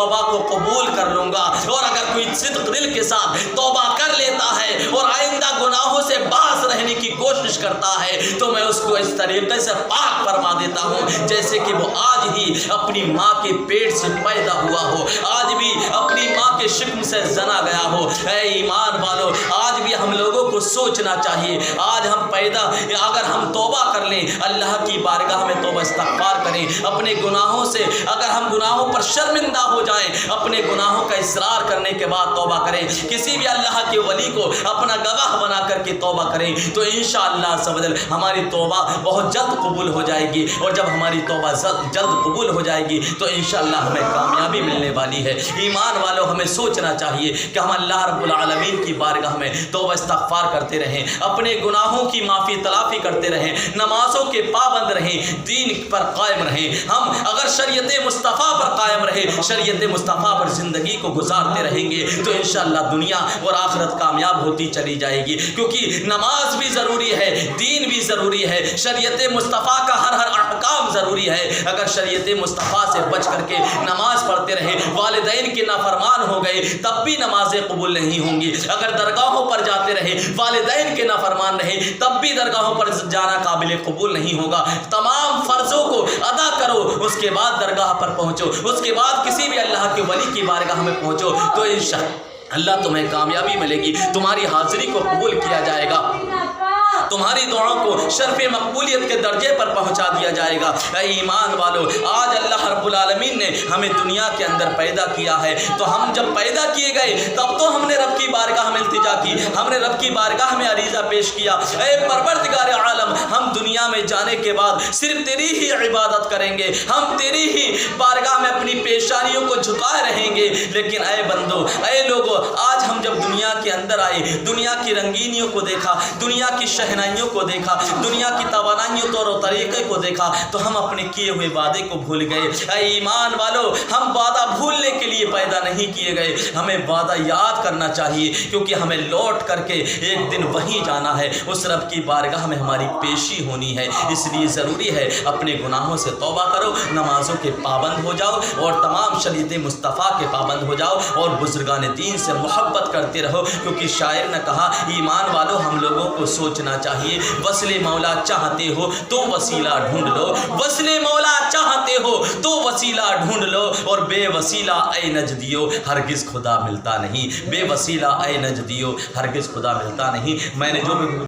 तौबा को कबूल कर लूँगा। और अगर कोई सिद्क दिल के साथ तौबा कर लेता है और आइंदा गुनाहों से बाज रहने की कोशिश करता है तो मैं उसको इस तरीके से पाक फरमा देता हूँ जैसे कि वो आज ही अपनी माँ के पेट से पैदा हुआ हो, आज भी अपनी माँ के शिकम से जना गया हो। ऐ ईमान वालों, आज भी हम लोगों को सोचना चाहिए, आज हम अगर हम तौबा कर लें, अल्लाह की बारगाह में तौबा इस्तग़फ़ार करें, अपने गुनाहों से अगर हम गुनाहों पर शर्मिंदा हो जाएं, अपने गुनाहों का इसरार करने के बाद तौबा करें, किसी भी अल्लाह के वली को अपना गवाह बना करके तौबा करें तो इंशाअल्लाह सवजल हमारी तौबा बहुत जल्द कबूल हो जाएगी। और जब हमारी तौबा जल्द कबूल हो जाएगी तो इंशाअल्लाह हमें कामयाबी मिलने वाली है। ईमान वालों, हमें सोचना चाहिए कि हम अल्लाह रब्बुल आलमीन की बारगाह में तौबा इस्तग़फ़ार करते रहें, अपने गुनाहों की माफ़ी तलाफ़ी करते रहें, नमाज़ों के पाबंद रहें, दीन पर कायम रहें। हम अगर शरीयत मुस्तफ़ा पर कायम रहे, शरीयत मुस्तफ़ा पर ज़िंदगी को गुजारते रहेंगे तो इंशाअल्लाह दुनिया और आखिरत कामयाब होती चली जाएगी। क्योंकि नमाज भी ज़रूरी है, दीन भी ज़रूरी है, शरीयत मुस्तफ़ा का हर अहकाम ज़रूरी है। अगर शरीयत मुस्तफ़ा से बच करके नमाज पढ़ते रहे, वालिदैन के नाफरमान हो गए तब भी नमाज़ें कबूल नहीं होंगी। अगर दरगाहों पर जाते रहे, वालिदैन के नाफरमान रहे तब भी दरगाहों पर जाना काबिल कबूल नहीं होगा। तमाम फ़र्ज़ों को अदा करो, उसके बाद दरगाह पर पहुँचो, उसके बाद किसी भी अल्लाह के वली की बारगाह में पहुँचो तो इंशाअल्लाह तुम्हें कामयाबी मिलेगी, तुम्हारी हाज़िरी को कबूल किया जाएगा, तुम्हारी दुआओं को शर्फ़ मकबूलियत के दर्जे पर पहुंचा दिया जाएगा। ऐ ईमान वालों, आज अल्लाह रब्बुल आलमीन ने हमें दुनिया के अंदर पैदा किया है तो हम जब पैदा किए गए तब तो हमने रब की बारगाह में इल्तिजा की, हमने रब की बारगाह में अरीज़ा पेश किया, ऐ परवरदिगार आलम, हम दुनिया में जाने के बाद सिर्फ तेरी ही इबादत करेंगे, हम तेरी ही बारगाह में अपनी पेशानियों को झुकाए रहेंगे। लेकिन ऐ बंदो, ऐ लोगों, आज हम जब दुनिया के अंदर आए, दुनिया की रंगीनियों को देखा, दुनिया की शहनाइयों को देखा, दुनिया की तवानाइयों तौर तरीक़े को देखा तो हम अपने किए हुए वादे को भूल गए। ऐ ईमान वालों, हम वादा भूलने के लिए पैदा नहीं किए गए, हमें वादा याद करना चाहिए क्योंकि हमें लौट करके एक दिन वहीं जाना है, उस रब की बारगाह में हमारी पेशी होनी है। इसलिए ज़रूरी है अपने गुनाहों से तौबा करो, नमाज़ों के पाबंद हो जाओ और तमाम शरीयत मुस्तफ़ा के पाबंद हो जाओ और बुज़ुर्गान दीन से मोहब्बत करते रहो। क्योंकि शायर ने कहा, ईमान वालों, हम लोगों को सोचना चाहिए, वस्ले मौला चाहते हो तो वसीला ढूंढ लो, वस्ले मौला चाहते हो तो वसीला ढूंढ लो, और बेवसीला ऐ नजदियो हरगिज़ खुदा मिलता नहीं, बेवसीला ऐ नजदियो हरगिज़ खुदा मिलता नहीं। मैंने जो भी